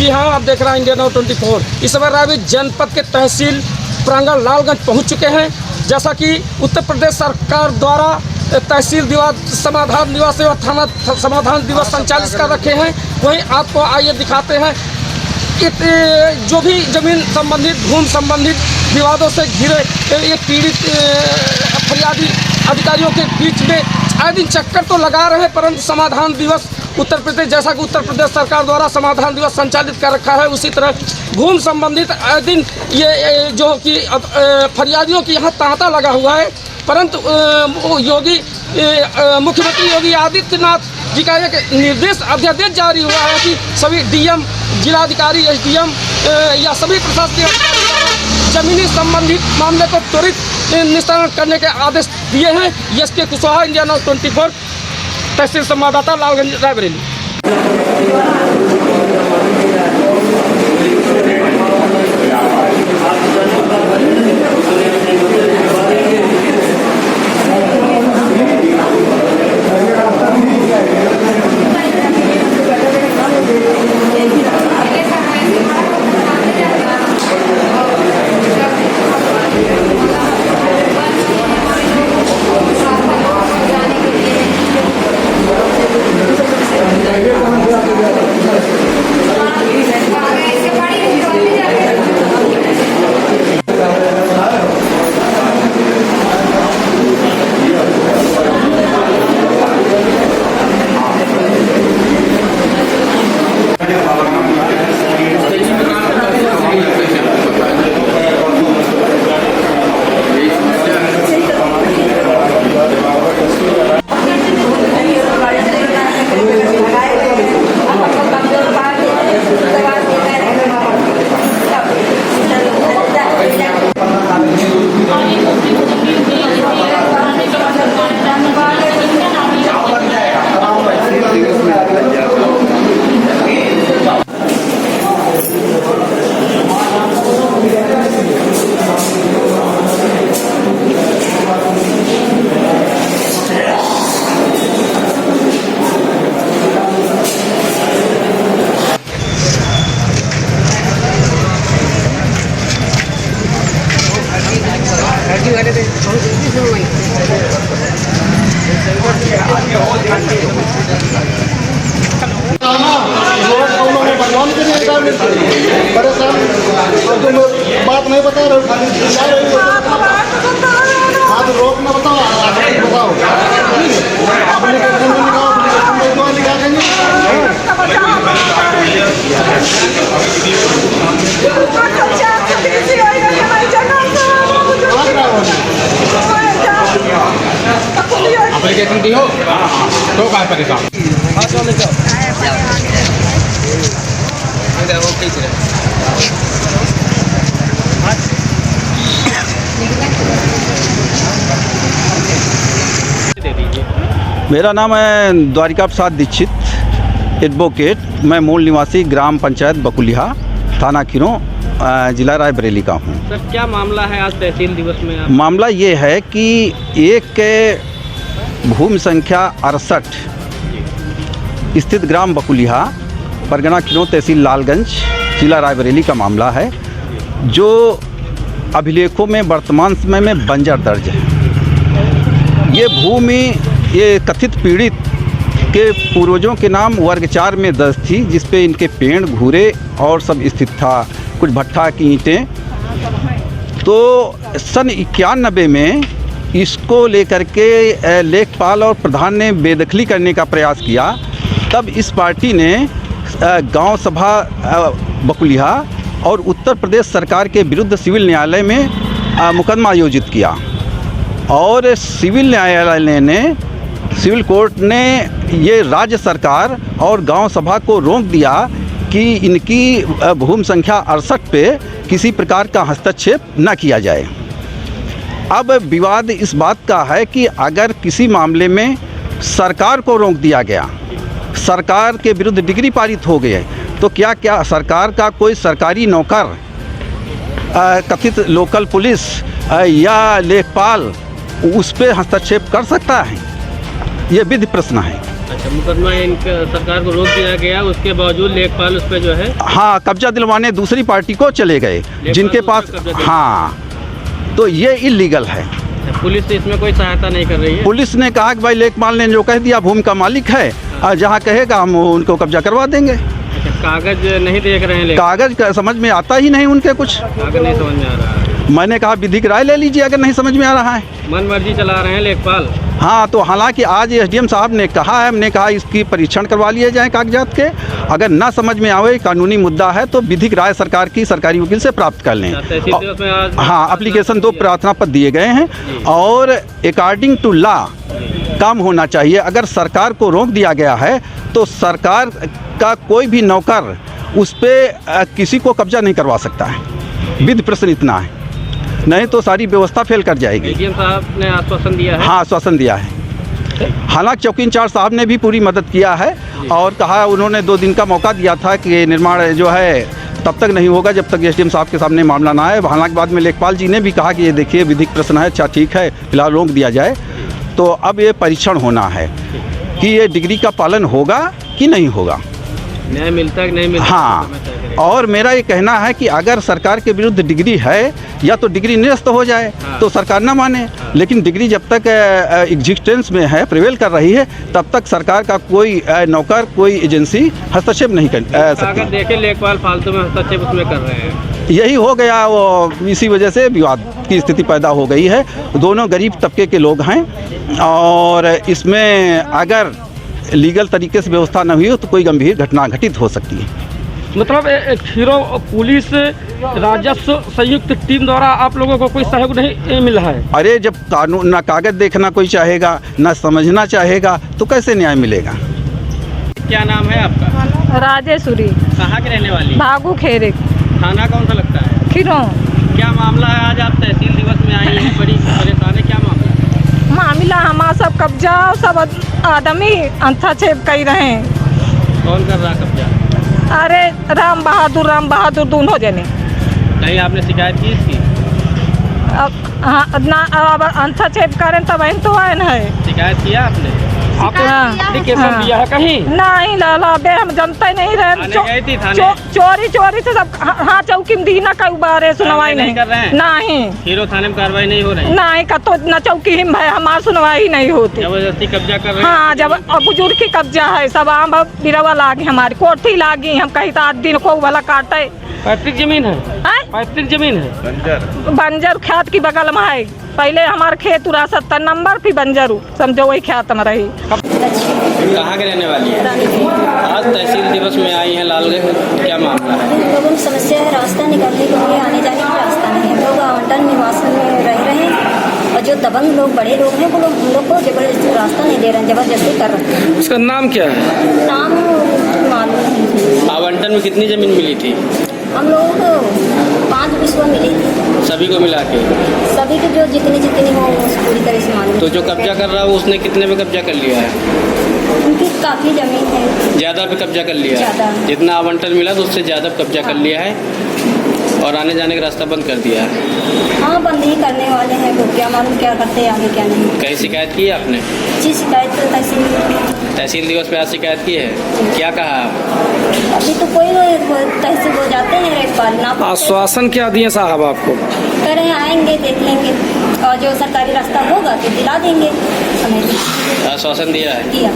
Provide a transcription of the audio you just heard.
जी हाँ, आप देख रहे हैं इंडिया नाउ 24। इस समय रायबरेली जनपद के तहसील प्रांगण लालगंज पहुंच चुके हैं। जैसा कि उत्तर प्रदेश सरकार द्वारा तहसील दिवस समाधान दिवस एवं थाना समाधान दिवस संचालित कर रखे हैं, वहीं आपको आइए दिखाते हैं जो भी जमीन संबंधित भूमि संबंधित विवादों से घिरे ये पीड़ित फरियादी अधिकारियों के बीच में आए दिन चक्कर तो लगा रहे हैं, परंतु समाधान दिवस उत्तर प्रदेश, जैसा कि उत्तर प्रदेश सरकार द्वारा समाधान दिवस संचालित कर रखा है, उसी तरह भूमि संबंधित आए दिन ये जो कि फरियादियों की यहाँ तांता लगा हुआ है। परंतु मुख्यमंत्री योगी आदित्यनाथ जी का एक निर्देश अध्यादेश जारी हुआ है कि सभी डीएम, जिलाधिकारी, एसडीएम या सभी प्रशासनिक अधिकारी द्वारा जमीनी संबंधित मामले को त्वरित निस्तारण करने के आदेश दिए हैं। एसके कुशवाहा, इंडिया नाउ 24, तहसील संवाददाता, लालगंज, रायबरेली। परेशान बात नहीं बता रहे, खाली चिल्ला रही हो। हाथ रोक ना बताओ, बताओ एप्लीकेशन में लिखाओ, एप्लीकेशन में लिखा देंगे। एप्लीकेशन दी हो तो क्या परेशान मेरा नाम है द्वारिका प्रसाद दीक्षित, एडवोकेट। मैं मूल निवासी ग्राम पंचायत बकुलिया, थाना खीरों, जिला रायबरेली का हूँ। सर, क्या मामला है आज तहसील दिवस में? मामला ये है कि एक भूमि संख्या 68 स्थित ग्राम बकुलिया, परगना खीरों, तहसील लालगंज, जिला रायबरेली का मामला है, जो अभिलेखों में वर्तमान समय में बंजर दर्ज है। ये भूमि ये कथित पीड़ित के पूर्वजों के नाम वर्ग 4 में दर्ज थी, जिस पे इनके पेड़, घूरे और सब स्थित था, कुछ भट्ठा की ईंटें। तो सन 91 में इसको लेकर के लेखपाल और प्रधान ने बेदखली करने का प्रयास किया। तब इस पार्टी ने गांव सभा बकुलिया और उत्तर प्रदेश सरकार के विरुद्ध सिविल न्यायालय में मुकदमा आयोजित किया, और सिविल न्यायालय ने, सिविल कोर्ट ने ये राज्य सरकार और गांव सभा को रोक दिया कि इनकी भूमि संख्या 68 पे किसी प्रकार का हस्तक्षेप न किया जाए। अब विवाद इस बात का है कि अगर किसी मामले में सरकार को रोक दिया गया, सरकार के विरुद्ध डिग्री पारित हो गए, तो क्या सरकार का कोई सरकारी नौकर, कथित लोकल पुलिस या लेखपाल उस पर हस्तक्षेप कर सकता है? ये विधि प्रश्न है। अच्छा, मुकदमा इनके सरकार को रोक दिया गया, उसके बावजूद लेखपाल उस पर जो है हाँ कब्जा दिलवाने दूसरी पार्टी को चले गए जिनके उस पास पर कब्जा दिलवा- हाँ, तो ये इलीगल है। पुलिस इसमें कोई सहायता नहीं कर रही है। पुलिस ने कहा कि भाई लेखपाल ने जो कह दिया भूमि का मालिक है, जहाँ कहेगा हम उनको कब्जा करवा देंगे। अच्छा, कागज नहीं देख रहे हैं, कागज का समझ में आता ही नहीं उनके कुछ। कागज नहीं समझ में आ रहा है, मैंने कहा विधिक राय ले लीजिए अगर नहीं समझ में आ रहा है। मन मर्जी चला रहे हैं लेखपाल। हाँ, तो हालांकि आज एसडीएम साहब ने कहा है, हमने कहा इसकी परीक्षण करवा लिए जाए कागजात के, अगर ना समझ में आवे कानूनी मुद्दा है तो विधिक राय सरकार की सरकारी वकील से प्राप्त कर लें। तहसील दिवस में आज हाँ, एप्लीकेशन 2 प्रार्थना पत्र दिए गए हैं और अकॉर्डिंग टू लॉ काम होना चाहिए। अगर सरकार को रोक दिया गया है तो सरकार का कोई भी नौकर उस पर किसी को कब्जा नहीं करवा सकता है। विधि प्रश्न इतना है, नहीं तो सारी व्यवस्था फेल कर जाएगी। एडीएम साहब ने आश्वासन दिया है। हाँ, आश्वासन दिया है। हालांकि चौकी इंचार्ज साहब ने भी पूरी मदद किया है और कहा उन्होंने 2 दिन का मौका दिया था कि निर्माण जो है तब तक नहीं होगा जब तक एसडीएम साहब के सामने मामला ना आए। हालांकि बाद में लेखपाल जी ने भी कहा कि ये देखिए विधिक प्रश्न है, अच्छा ठीक है फिलहाल रोक दिया जाए। तो अब ये परीक्षण होना है कि ये डिग्री का पालन होगा कि नहीं होगा। न्याय मिलता है कि नहीं मिलता। हाँ, और मेरा ये कहना है कि अगर सरकार के विरुद्ध डिग्री है या तो डिग्री निरस्त हो जाए तो सरकार ना माने, लेकिन डिग्री जब तक एग्जिस्टेंस में है, प्रिवेल कर रही है, तब तक सरकार का कोई नौकर कोई एजेंसी हस्तक्षेप नहीं कर सकती। अगर देखें लेखपाल फालतू में हस्तक्षेप उसमें कर रहे हैं। यही हो गया, वो इसी वजह से विवाद की स्थिति पैदा हो गई है। दोनों गरीब तबके के लोग हैं और इसमें अगर लीगल तरीके से व्यवस्था न हुई हो तो कोई गंभीर घटना घटित हो सकती है। मतलब खीरो पुलिस राजस्व संयुक्त टीम द्वारा आप लोगों को कोई सहयोग नहीं मिला है? अरे जब कानून ना कागज देखना कोई चाहेगा ना समझना चाहेगा तो कैसे न्याय मिलेगा। क्या नाम है आपका? राजेश्वरी। कहाँ के रहने वाली? भागू खेरे। थाना कौन सा लगता है? खीरो। क्या मामला है, आज आप तहसील दिवस में आई हैं, बड़ी परेशान है, क्या मामला है? मामला हमारा सब कब्जा सब आदमी हस्तक्षेप कर रहे हैं। कौन कर रहा कब्जा? अरे राम बहादुर दोनों जने। नहीं, आपने शिकायत की इसकी? अब हाँ ना, अब हस्तक्षेप करें तब तो आए न है। शिकायत किया आपने? आपने एप्लीकेशन दिया है कहीं? नहीं लाला बे, हम जनता ही नहीं रहे। गई थी थाने? चोरी से सब हाँ चौकी में दी ना कई बार सुनवाई नहीं कर रहे हैं? नहीं, खीरो थाने में कार्रवाई नहीं हो रही? नहीं का तो न चौकी ही है, हमारी सुनवाई नहीं होती। जबरदस्ती कब्जा कर रहे हैं? हाँ, जब बुजुर्ग की कब्जा है, सब आम बिरवा लागी, हमारी कोठी लागी, हम कहीं तो 8 दिन को वाला काटे। पैतृक जमीन है? हैं? पैतृक जमीन है? बंजर खेत की बगल में है। पहले हमारे खेत 70 नंबर फिर बंजर, समझो वही खेत में रही। कहाँ के रहने वाली है? आज तहसील दिवस में आई हैं लालगंज, क्या मामला है? लोगों की समस्या है, रास्ता निकलने के लिए आने जाने का रास्ता नहीं है। लोग आवंटन निवास में रह रहे हैं और जो दबंग लोग बड़े लोग हैं वो लोग हम लोग को जबरदस्ती रास्ता नहीं दे रहे हैं, जबरदस्ती कर रहे हैं। उसका नाम क्या है? नाम मालूम नहीं। आवंटन में कितनी जमीन मिली थी? हम लोगों को 5 विश्व मिली थी, सभी को मिला के? सभी को जो जितनी हो पूरी तरह से मालूम। तो जो कब्जा कर रहा है उसने कितने पे कब्जा कर लिया है? उनकी काफ़ी ज़मीन है, ज़्यादा पे कब्जा कर लिया है? ज़्यादा। जितना आवंटन मिला तो उससे ज़्यादा कब्जा कर लिया है और आने जाने का रास्ता बंद कर दिया है। हाँ बंद ही करने वाले हैं, तो क्या मालूम क्या करते हैं आगे क्या नहीं। कहीं शिकायत की है आपने? जी शिकायत तो तहसील दिवस पे आज शिकायत की है, क्या कहा आप? अभी तो कोई तहसील हो जाते हैं रेखपाल ना। आश्वासन क्या दिए साहब आपको? कह रहे हैं आएंगे देख लेंगे और जो सरकारी रास्ता होगा तो दिला देंगे हमें। आश्वासन दिया है? दिया।